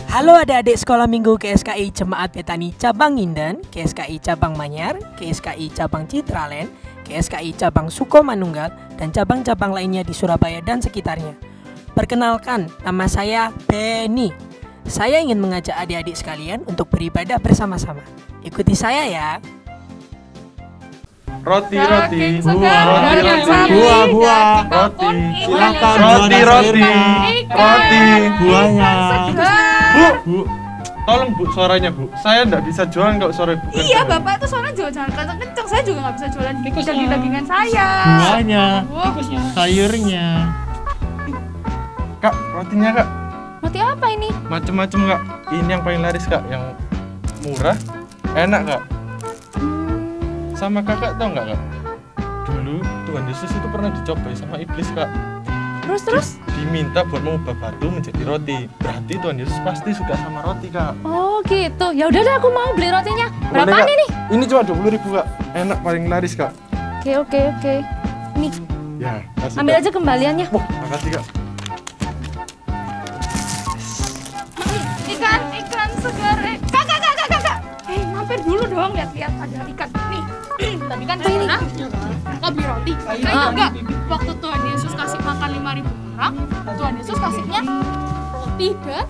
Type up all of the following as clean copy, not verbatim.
Halo adik-adik sekolah minggu KSKI Jemaat Betani Cabang Nginden, KSKI Cabang Manyar, KSKI Cabang Citraland, KSKI Cabang Sukomanunggal, dan cabang-cabang lainnya di Surabaya dan sekitarnya. Perkenalkan, nama saya Benny. Saya ingin mengajak adik-adik sekalian untuk beribadah bersama-sama. Ikuti saya ya. Roti, buah, roti, silakan roti, buahnya. Bu, tolong Bu suaranya Bu. Saya nggak bisa jualan kalau suara Bu. Iya, Bapak itu soalnya jangan kenceng-kenceng. Saya juga nggak bisa jualan daging-dagingan saya. Buahnya, sayurnya. Kak, rotinya Kak. Roti apa ini? Macem-macem Kak. Ini yang paling laris Kak, yang murah, enak Kak. Sama Kakak tahu nggak Kak? Dulu Tuhan Yesus itu pernah dicobai sama iblis Kak. Terus? Diminta buat mengubah batu menjadi roti. Berarti Tuhan Yesus pasti suka sama roti Kak. Oh gitu. Ya udah deh, aku mau beli rotinya. Boleh, Berapaan Kak? ini? Ini cuma 20.000 Kak. Enak, paling laris Kak. Oke. Nih, Ya, kasih ambil Kak. aja kembaliannya. Wah, makasih Kak. Ikan segar. Kakak. Mampir dulu dong, lihat ada ikan. Nih. Tadi kan pernah Kak beli roti. Enggak. Waktu Tuhan Yesus kasih makan 5.000 orang, Tuhan Yesus kasihnya roti dan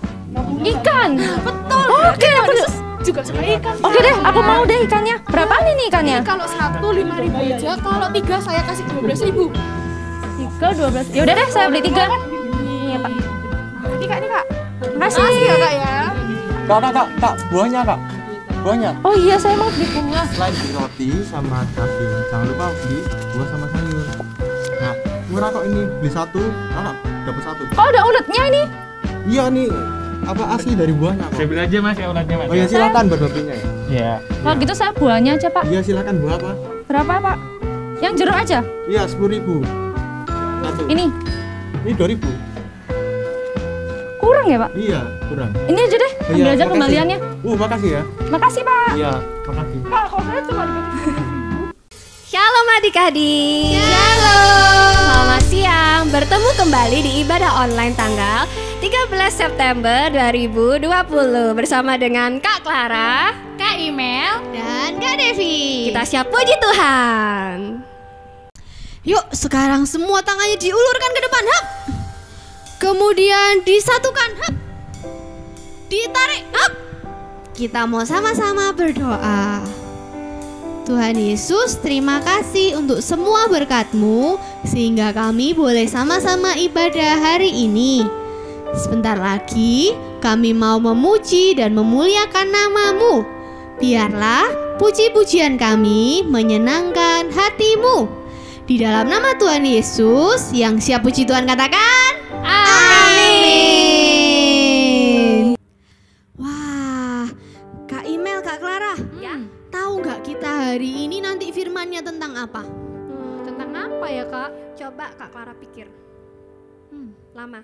ikan. Betul. Oke, Tuhan Yesus juga suka ikan. Oke deh, aku mau deh ikannya. Berapaan ini ikannya? Kalau satu 5.000 aja, kalau 3 saya kasih 12.000. 12. Ya udah deh, saya beli 3. Iya, Pak. Ini Kak, ini Kak. Makasih ya Kak ya. Kak, buahnya Kak. Buahnya. Oh iya, saya mau beli bunga. Selain beli roti sama daging, jangan lupa beli buah sama sayur. Nah, murah kok ini, beli 1, dapat 1. Oh, ada uletnya ini. Iya nih, apa asli dari buahnya kok. Saya beli aja Mas, ya ulatnya Mas. Oh iya, silakan buat rotinya ya. Iya. Kalau gitu saya buahnya aja, Pak. Iya, silakan buah apa? Berapa, Pak? Yang jeruk aja. Iya, 10.000. Satu. Ini Ini 2.000. kurang ya, Pak? Iya, kurang. Ini aja deh, Oh, ambil iya, aja makasih. kembaliannya. Makasih ya. Makasih, Pak. Iya, makasih. Kak, kalau saya cuma Shalom adik-adik. Shalom. Selamat siang. Bertemu kembali di ibadah online tanggal 13 September 2020 bersama dengan Kak Clara, Kak Email, dan Kak Devi. Kita siap puji Tuhan. Yuk, sekarang semua tangannya diulurkan ke depan, hap. Kemudian disatukan, hap. Ditarik, hap. Kita mau sama-sama berdoa. Tuhan Yesus, terima kasih untuk semua berkat-Mu sehingga kami boleh sama-sama ibadah hari ini. Sebentar lagi kami mau memuji dan memuliakan nama-Mu. Biarlah puji-pujian kami menyenangkan hati-Mu. Di dalam nama Tuhan Yesus, yang siap puji Tuhan katakan amin. Wah, Kak Email, Kak Clara, tahu nggak kita hari ini nanti firmannya tentang apa? tentang apa ya Kak? Coba Kak Clara pikir. Lama.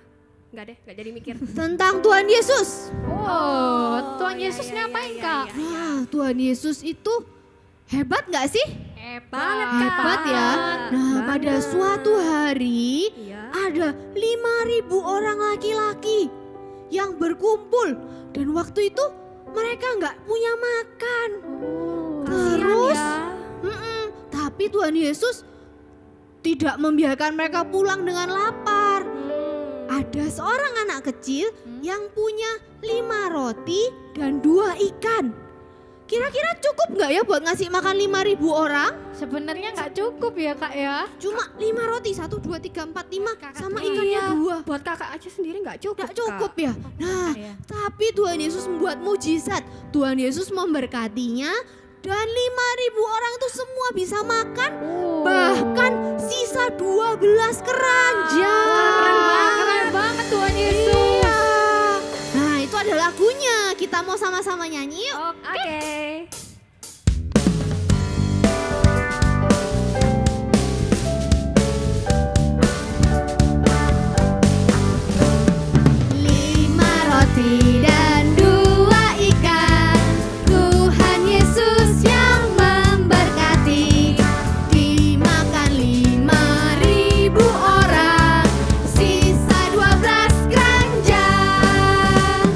Enggak deh, enggak jadi mikir. Tentang Tuhan Yesus. Oh, Tuhan Yesus ngapain Kak? Wah, Tuhan Yesus itu hebat nggak sih? Hebat ya. Nah, pada suatu hari ada 5.000 orang laki-laki yang berkumpul dan waktu itu mereka nggak punya makan. Terus, tapi Tuhan Yesus tidak membiarkan mereka pulang dengan lapar. Ada seorang anak kecil yang punya 5 roti dan 2 ikan. Kira-kira cukup nggak ya buat ngasih makan 5.000 orang? Sebenarnya nggak cukup ya Kak ya. Cuma 5 roti, 1, 2, 3, 4, 5 sama ikannya 2. Buat kakak aja sendiri nggak cukup. Nggak cukup ya. Nah, tapi Tuhan Yesus membuat mujizat. Tuhan Yesus memberkatinya dan 5.000 orang itu semua bisa makan. Bahkan sisa 12 keranjang. Keren banget Tuhan Yesus. Iya. Nah, itu ada lagunya. Kita mau sama-sama nyanyi yuk. Oke. Lima roti dan 2 ikan, Tuhan Yesus yang memberkati. Dimakan 5.000 orang, sisa 12 keranjang.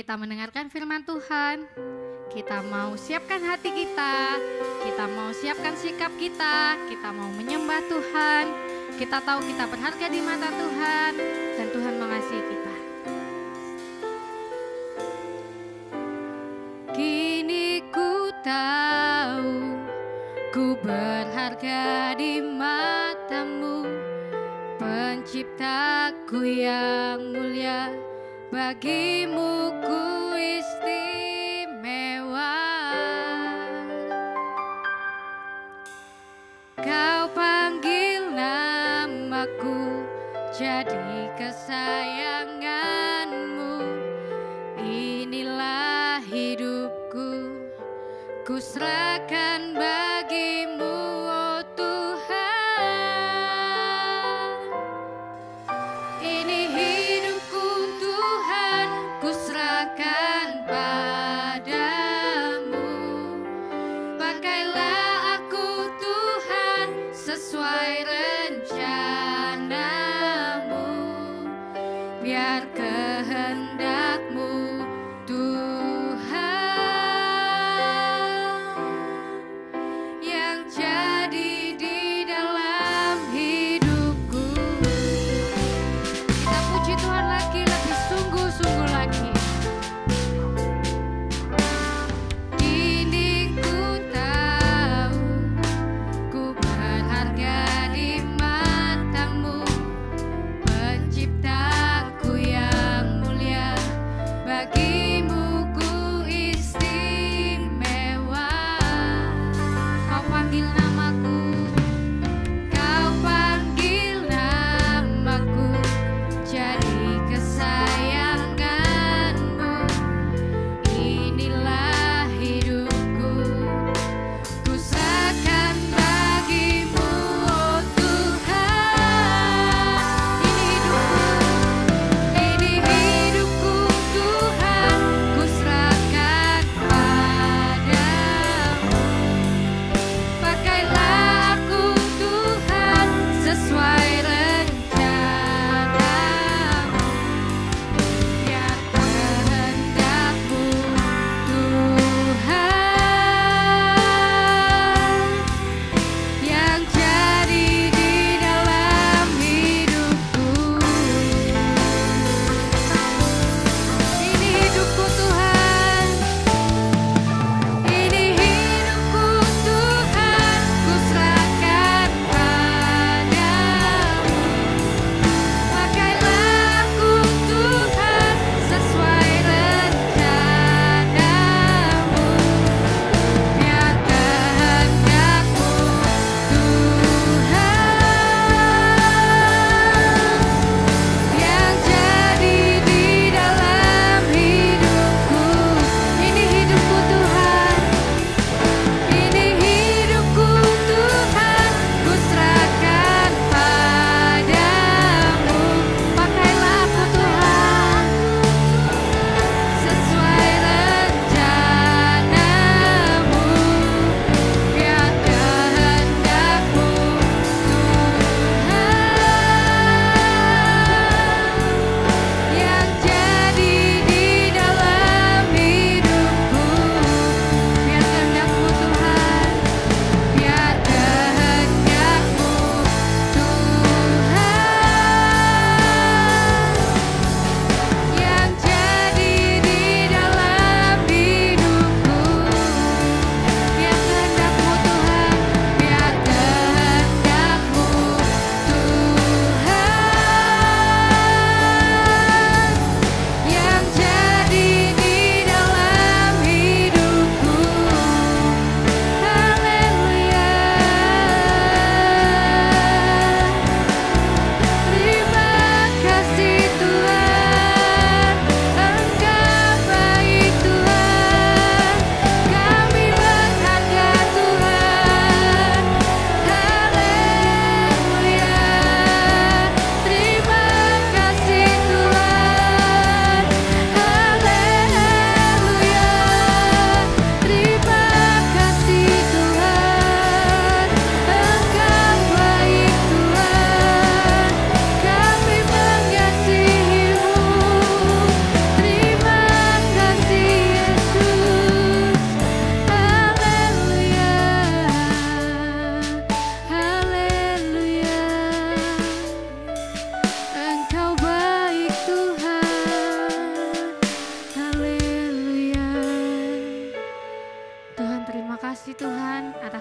kita mendengarkan firman Tuhan. Kita mau siapkan hati kita mau siapkan sikap kita mau menyembah Tuhan. Kita tahu kita berharga di mata Tuhan dan Tuhan mengasihi kita. Kini ku tahu ku berharga di mata-Mu, Penciptaku yang mulia, bagimu ku istimewa. Kau panggil namaku jadi kesayanganmu. Inilah hidupku, ku serahkan bagimu, oh Tuhan. Ini hidupku Tuhan, ku serahkan padamu. Pakailah aku Tuhan sesuai rencanamu. Biar kehendak-Mu Tuhan yang jadi di dalam hidupku. Kita puji Tuhan lagi, lebih sungguh-sungguh lagi. Kini ku tahu ku berharga di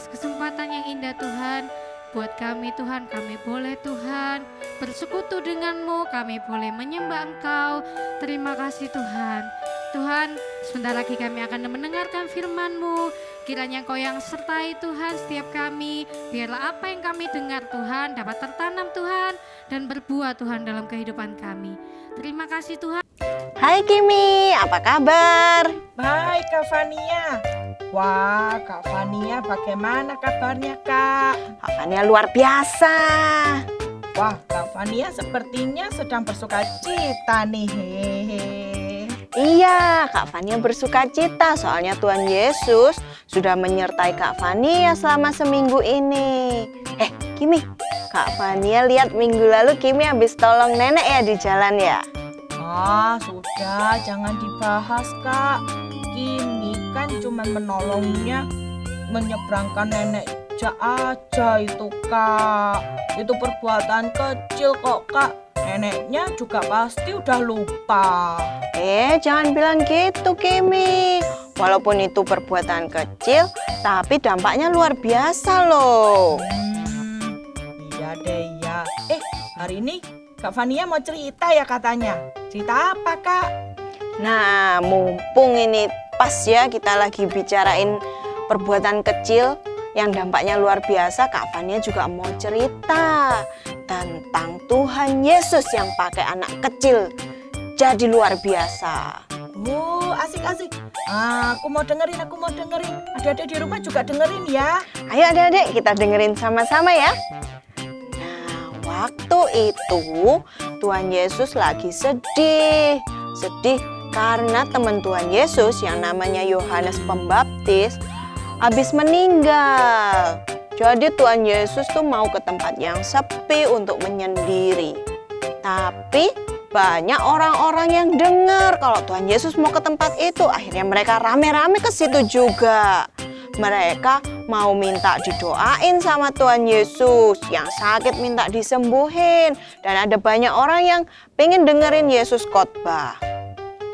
atas kesempatan yang indah Tuhan. Buat kami Tuhan, kami boleh Tuhan bersekutu denganmu, kami boleh menyembah Engkau. Terima kasih Tuhan. Tuhan, sebentar lagi kami akan mendengarkan firman-Mu. Kiranya Engkau yang sertai Tuhan setiap kami. Biarlah apa yang kami dengar Tuhan dapat tertanam Tuhan dan berbuah Tuhan dalam kehidupan kami. Terima kasih Tuhan. Hai Kimi, apa kabar? Baik Kak Fania. Wah Kak Fania, bagaimana kabarnya Kak? Kak Fania luar biasa. Wah Kak Fania sepertinya sedang bersuka cita nih. Hehehe. Iya, Kak Fania bersuka cita soalnya Tuhan Yesus sudah menyertai Kak Fania selama seminggu ini. Kimi, Kak Fania lihat minggu lalu Kimi habis tolong nenek ya di jalan ya? Sudah, jangan dibahas Kak. Kimi kan cuma menolongnya menyeberangkan nenek aja itu Kak. Itu perbuatan kecil kok Kak. Neneknya juga pasti udah lupa. Jangan bilang gitu Kimi. Walaupun itu perbuatan kecil, tapi dampaknya luar biasa loh. Iya deh ya. Hari ini Kak Fania mau cerita ya katanya. Cerita apa Kak? Nah, mumpung ini pas ya kita lagi bicarain perbuatan kecil yang dampaknya luar biasa, Kak Fania juga mau cerita tentang Tuhan Yesus yang pakai anak kecil jadi luar biasa. Asik-asik. Aku mau dengerin. Adik-adik di rumah juga dengerin ya. Ayo adik-adik kita dengerin sama-sama ya. Nah, waktu itu Tuhan Yesus lagi sedih karena teman Tuhan Yesus yang namanya Yohanes Pembaptis habis meninggal. Jadi Tuhan Yesus tuh mau ke tempat yang sepi untuk menyendiri. Tapi banyak orang-orang yang dengar kalau Tuhan Yesus mau ke tempat itu. Akhirnya mereka rame-rame ke situ juga. Mereka mau minta didoain sama Tuhan Yesus. Yang sakit minta disembuhin. Dan ada banyak orang yang pengen dengerin Yesus khotbah.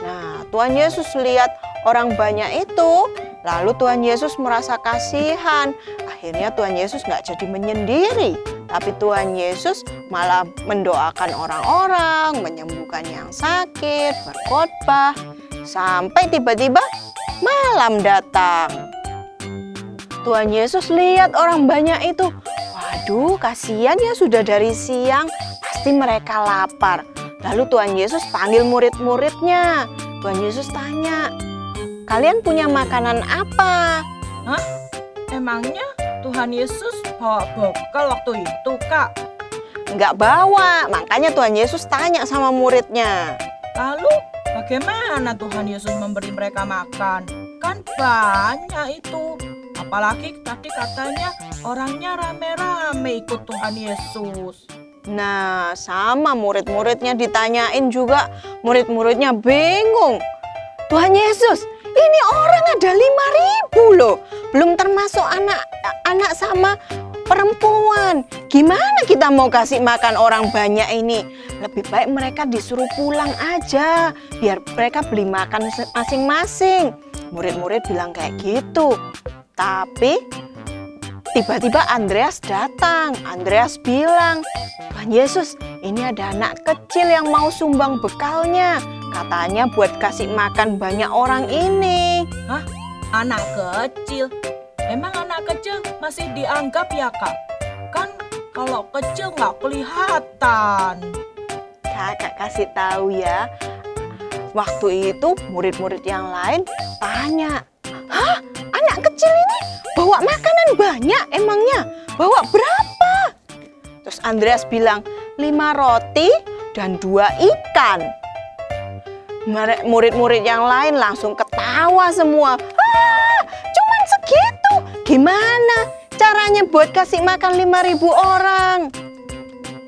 Nah, Tuhan Yesus lihat orang banyak itu. Lalu Tuhan Yesus merasa kasihan. Akhirnya Tuhan Yesus nggak jadi menyendiri. Tapi Tuhan Yesus malah mendoakan orang-orang, menyembuhkan yang sakit, berkhotbah. Sampai tiba-tiba malam datang. Tuhan Yesus lihat orang banyak itu. Waduh, kasihan ya sudah dari siang. Pasti mereka lapar. Lalu Tuhan Yesus panggil murid-muridnya. Tuhan Yesus tanya, kalian punya makanan apa? Emangnya Tuhan Yesus bawa bekal waktu itu Kak? Enggak bawa, makanya Tuhan Yesus tanya sama muridnya. Lalu bagaimana Tuhan Yesus memberi mereka makan? Kan banyak itu. Apalagi tadi katanya orangnya rame-rame ikut Tuhan Yesus. Nah, sama murid-muridnya ditanyain juga. Murid-muridnya bingung. Tuhan Yesus, ini orang ada 5.000 loh. Belum termasuk anak-anak sama perempuan. Gimana kita mau kasih makan orang banyak ini? Lebih baik mereka disuruh pulang aja. Biar mereka beli makan masing-masing. Murid-murid bilang kayak gitu. Tapi tiba-tiba Andreas datang. Andreas bilang, Tuhan Yesus, ini ada anak kecil yang mau sumbang bekalnya. Katanya buat kasih makan banyak orang ini. Anak kecil? Emang anak kecil masih dianggap ya Kak? Kan kalau kecil nggak kelihatan. Kakak kasih tahu ya. Waktu itu murid-murid yang lain tanya, anak kecil ini bawa makanan banyak emangnya? Bawa berapa? Terus Andreas bilang, 5 roti dan 2 ikan. Murid-murid yang lain langsung ketawa semua. Cuman segitu. Gimana caranya buat kasih makan 5.000 orang?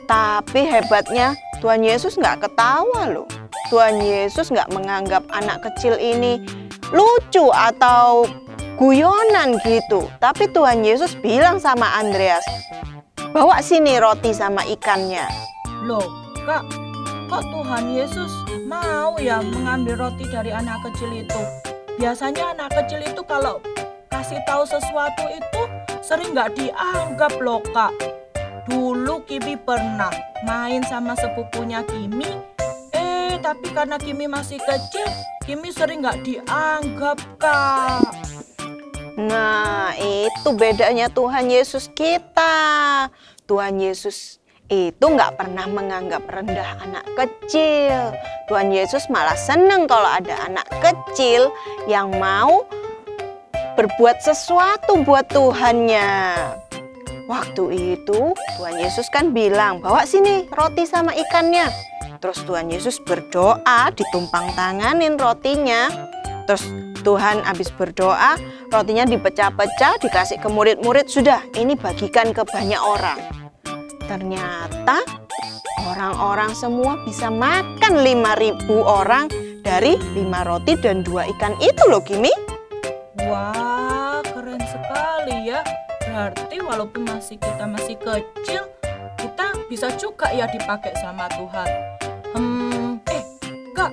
Tapi hebatnya Tuhan Yesus nggak ketawa loh. Tuhan Yesus nggak menganggap anak kecil ini lucu atau guyonan gitu. Tapi Tuhan Yesus bilang sama Andreas, bawa sini roti sama ikannya. Loh, Kak, kok Tuhan Yesus mau ya mengambil roti dari anak kecil itu? Biasanya anak kecil itu kalau kasih tahu sesuatu itu sering nggak dianggap loh Kak. Dulu Kimi pernah main sama sepupunya Kimi, tapi karena Kimi masih kecil, Kimi sering nggak dianggap Kak. Nah, itu bedanya Tuhan Yesus kita. Tuhan Yesus itu nggak pernah menganggap rendah anak kecil. Tuhan Yesus malah seneng kalau ada anak kecil yang mau berbuat sesuatu buat Tuhannya. Waktu itu Tuhan Yesus kan bilang, bawa sini roti sama ikannya. Terus Tuhan Yesus berdoa, ditumpang tanganin rotinya. Terus Tuhan habis berdoa, rotinya dipecah-pecah, dikasih ke murid-murid. Sudah, ini bagikan ke banyak orang. Ternyata orang-orang semua bisa makan 5.000 orang dari 5 roti dan 2 ikan itu loh Kimi. Wah, keren sekali ya. Berarti walaupun kita masih kecil, kita bisa juga ya dipakai sama Tuhan. Kak,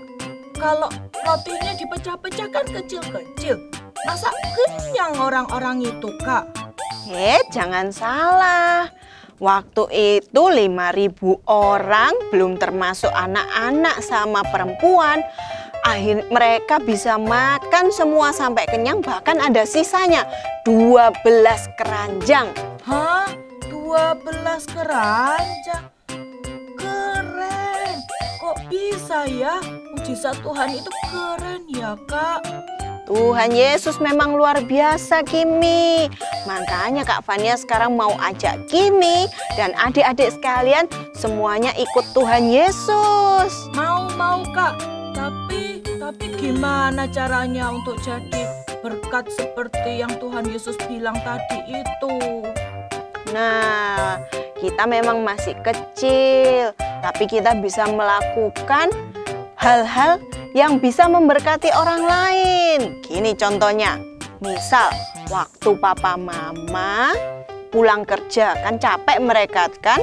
kalau rotinya dipecah-pecah kan kecil-kecil, masa kenyang orang-orang itu Kak? Jangan salah. Waktu itu 5.000 orang, belum termasuk anak-anak sama perempuan. Akhirnya mereka bisa makan semua sampai kenyang, bahkan ada sisanya 12 keranjang. Hah? 12 keranjang? Keren. Kok bisa ya? Mujizat Tuhan itu keren ya Kak. Tuhan Yesus memang luar biasa Kimi. Makanya Kak Fania sekarang mau ajak Kimi dan adik-adik sekalian semuanya ikut Tuhan Yesus. Mau Kak. Tapi gimana caranya untuk jadi berkat seperti yang Tuhan Yesus bilang tadi itu? Nah, kita memang masih kecil, tapi kita bisa melakukan hal-hal yang bisa memberkati orang lain. Gini contohnya, misal waktu papa mama pulang kerja, kan capek mereka kan?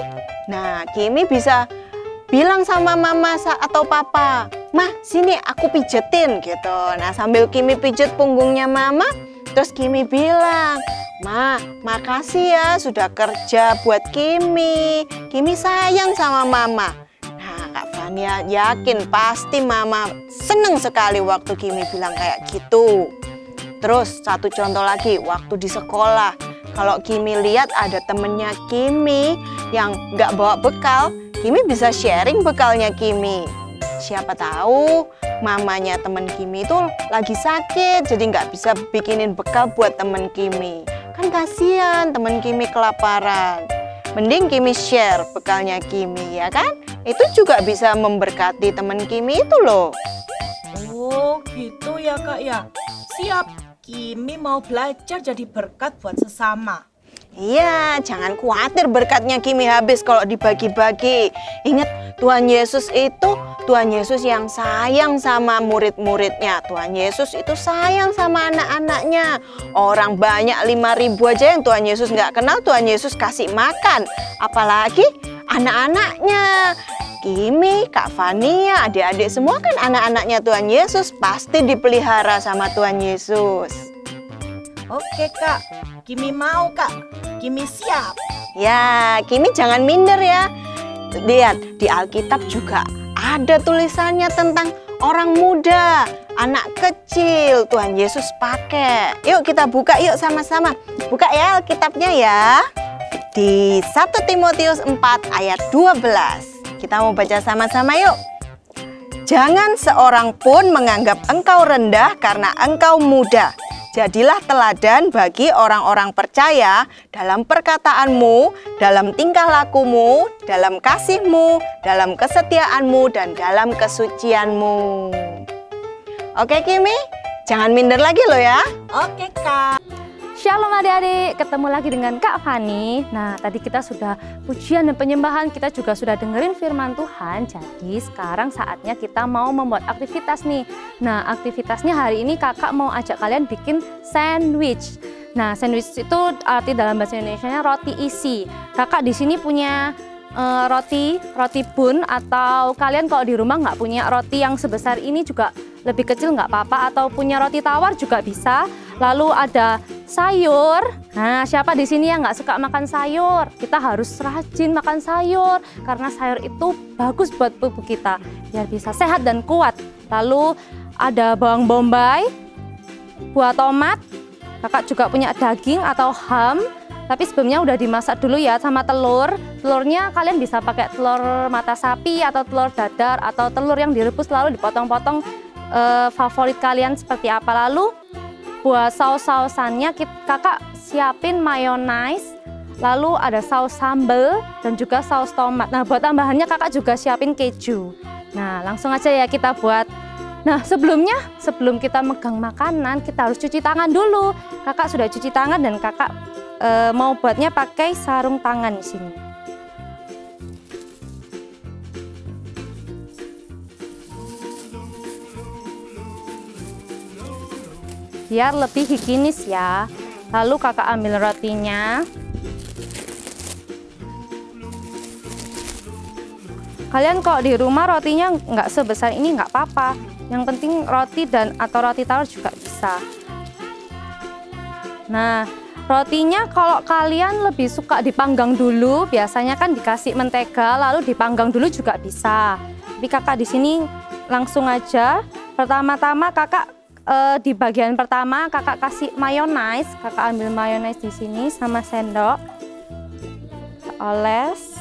Nah, Kimi bisa bilang sama mama atau papa, "Mah, sini aku pijetin," gitu. Nah, sambil Kimi pijet punggungnya mama, terus Kimi bilang, "Ma, makasih ya sudah kerja buat Kimi. Kimi sayang sama mama." Nah, Kak Fania yakin pasti mama seneng sekali waktu Kimi bilang kayak gitu. Terus satu contoh lagi, waktu di sekolah, kalau Kimi lihat ada temennya Kimi yang nggak bawa bekal, Kimi bisa sharing bekalnya Kimi. Siapa tahu mamanya temen Kimi itu lagi sakit, jadi nggak bisa bikinin bekal buat temen Kimi. Kan kasihan temen Kimi kelaparan. Mending Kimi share bekalnya Kimi, ya kan? Itu juga bisa memberkati temen Kimi itu loh. Oh gitu ya Kak ya. Siap, Kimi mau belajar jadi berkat buat sesama. Iya, jangan khawatir berkatnya Kimi habis kalau dibagi-bagi. Ingat, Tuhan Yesus itu Tuhan Yesus yang sayang sama murid-muridnya. Tuhan Yesus itu sayang sama anak-anaknya. Orang banyak 5.000 aja yang Tuhan Yesus nggak kenal, Tuhan Yesus kasih makan. Apalagi anak-anaknya. Kimi, Kak Fania, adik-adik semua kan anak-anaknya Tuhan Yesus. Pasti dipelihara sama Tuhan Yesus. Oke Kak, Kimi mau Kak. Kimi siap. Ya, Kimi jangan minder ya. Lihat, di Alkitab juga ada tulisannya tentang orang muda, anak kecil Tuhan Yesus pakai. Yuk kita buka yuk sama-sama. Buka ya Alkitabnya ya. Di 1 Timotius 4 ayat 12. Kita mau baca sama-sama yuk. Jangan seorang pun menganggap engkau rendah karena engkau muda. Jadilah teladan bagi orang-orang percaya dalam perkataanmu, dalam tingkah lakumu, dalam kasihmu, dalam kesetiaanmu, dan dalam kesucianmu. Oke Kimi, jangan minder lagi loh ya. Oke Kak. Shalom adik-adik, ketemu lagi dengan Kak Fani. Nah, tadi kita sudah pujian dan penyembahan, kita juga sudah dengerin firman Tuhan. Jadi sekarang saatnya kita mau membuat aktivitas nih. Nah, aktivitasnya hari ini kakak mau ajak kalian bikin sandwich. Nah, sandwich itu arti dalam bahasa Indonesianya roti isi. Kakak di sini punya roti bun, atau kalian kalau di rumah nggak punya roti yang sebesar ini juga lebih kecil nggak apa-apa, atau punya roti tawar juga bisa. Lalu ada sayur. Nah, siapa di sini yang nggak suka makan sayur? Kita harus rajin makan sayur karena sayur itu bagus buat tubuh kita biar bisa sehat dan kuat. Lalu ada bawang bombay, buah tomat. Kakak juga punya daging atau ham. Tapi sebelumnya udah dimasak dulu ya sama telur. Telurnya kalian bisa pakai telur mata sapi atau telur dadar atau telur yang direbus lalu dipotong-potong favorit kalian seperti apa. Lalu buat saus-sausannya kakak siapin mayonaise, lalu ada saus sambal dan juga saus tomat. Nah buat tambahannya kakak juga siapin keju. Nah langsung aja ya kita buat. Nah sebelum kita megang makanan kita harus cuci tangan dulu. Kakak sudah cuci tangan dan kakak mau buatnya pakai sarung tangan di sini. Biar lebih higienis ya. Lalu kakak ambil rotinya. Kalian kalau di rumah rotinya nggak sebesar ini nggak apa-apa. Yang penting roti atau roti tawar juga bisa. Nah, rotinya kalau kalian lebih suka dipanggang dulu, biasanya kan dikasih mentega lalu dipanggang dulu juga bisa. Tapi kakak di sini langsung aja. Pertama-tama kakak di bagian pertama kakak kasih mayonaise. Kakak ambil mayonaise di sini sama sendok. Oles.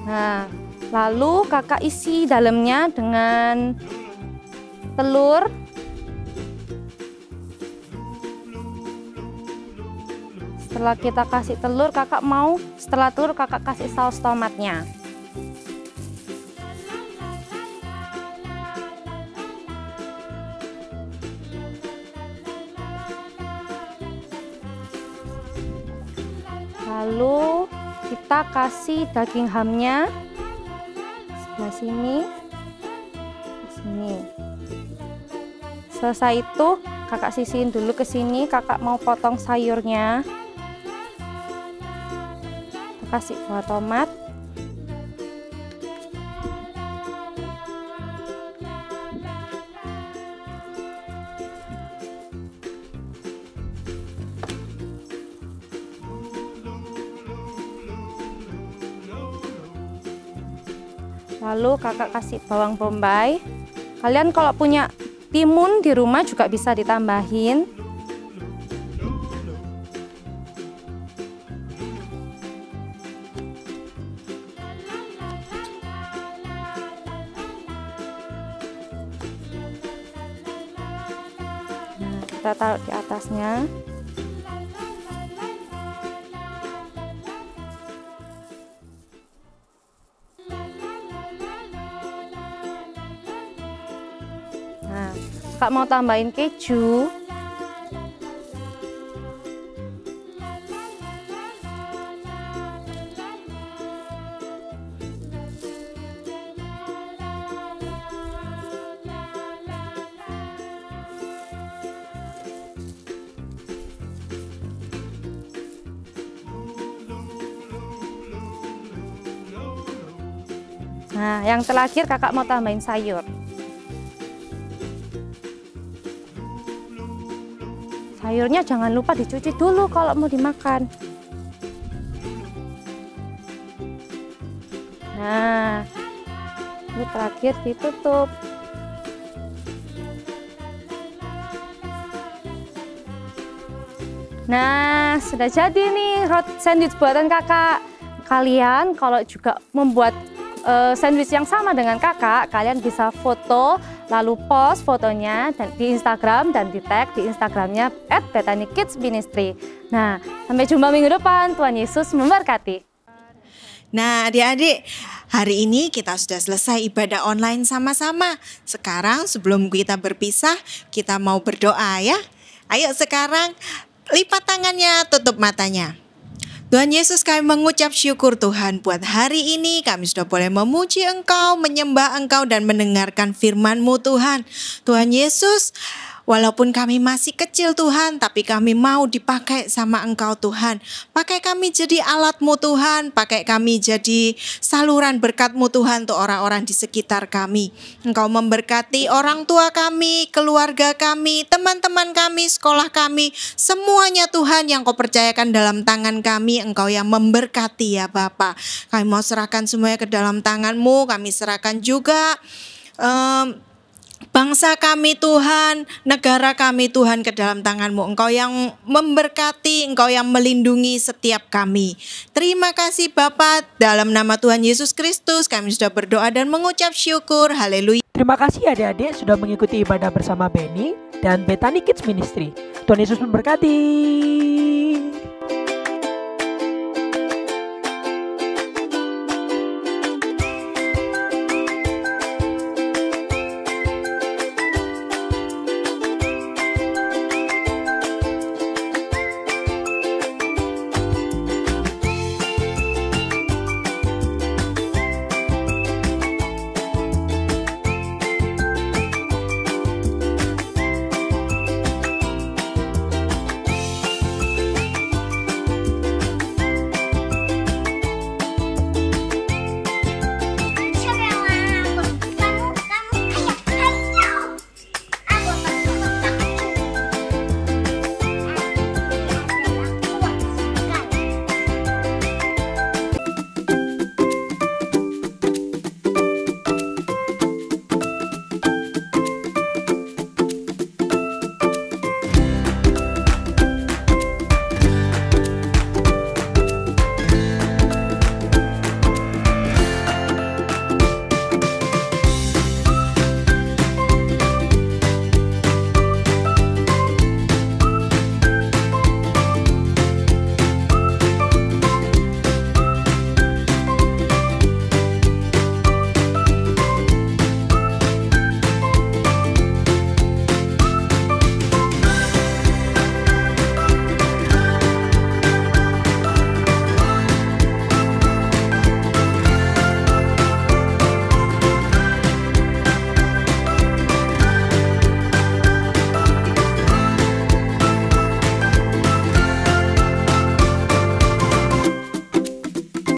Nah, lalu kakak isi dalamnya dengan telur. Setelah kita kasih telur, setelah telur kakak kasih saus tomatnya. Lalu kita kasih daging hamnya sebelah sini, sini. Selesai itu kakak sisihin dulu ke sini. Kakak mau potong sayurnya. Kita kasih buah tomat. Lalu kakak kasih bawang bombay. Kalian kalau punya timun di rumah juga bisa ditambahin. Nah, kita taruh di atasnya. Kak mau tambahin keju. Nah, yang terakhir kakak mau tambahin sayur. Sayurnya jangan lupa dicuci dulu kalau mau dimakan. Nah, ini terakhir ditutup. Nah, sudah jadi nih roti sandwich buatan kakak. Kalian kalau juga membuat sandwich yang sama dengan kakak, kalian bisa foto lalu post fotonya dan di Instagram dan di tag di Instagramnya @BethanyKidsMinistry. Nah, sampai jumpa minggu depan. Tuhan Yesus memberkati. Nah, adik-adik, hari ini kita sudah selesai ibadah online sama-sama. Sekarang sebelum kita berpisah, kita mau berdoa ya. Ayo sekarang lipat tangannya, tutup matanya. Tuhan Yesus, kami mengucap syukur Tuhan buat hari ini kami sudah boleh memuji Engkau, menyembah Engkau dan mendengarkan firman-Mu Tuhan. Tuhan Yesus, walaupun kami masih kecil Tuhan, tapi kami mau dipakai sama Engkau Tuhan. Pakai kami jadi alat-Mu Tuhan, pakai kami jadi saluran berkat-Mu Tuhan untuk orang-orang di sekitar kami. Engkau memberkati orang tua kami, keluarga kami, teman-teman kami, sekolah kami, semuanya Tuhan yang Kau percayakan dalam tangan kami, Engkau yang memberkati ya Bapa. Kami mau serahkan semuanya ke dalam tangan-Mu, kami serahkan juga bangsa kami Tuhan, negara kami Tuhan ke dalam tangan-Mu. Engkau yang memberkati, Engkau yang melindungi setiap kami. Terima kasih Bapa, dalam nama Tuhan Yesus Kristus kami sudah berdoa dan mengucap syukur. Haleluya. Terima kasih adik-adik sudah mengikuti ibadah bersama Benny dan Bethany Kids Ministry. Tuhan Yesus memberkati.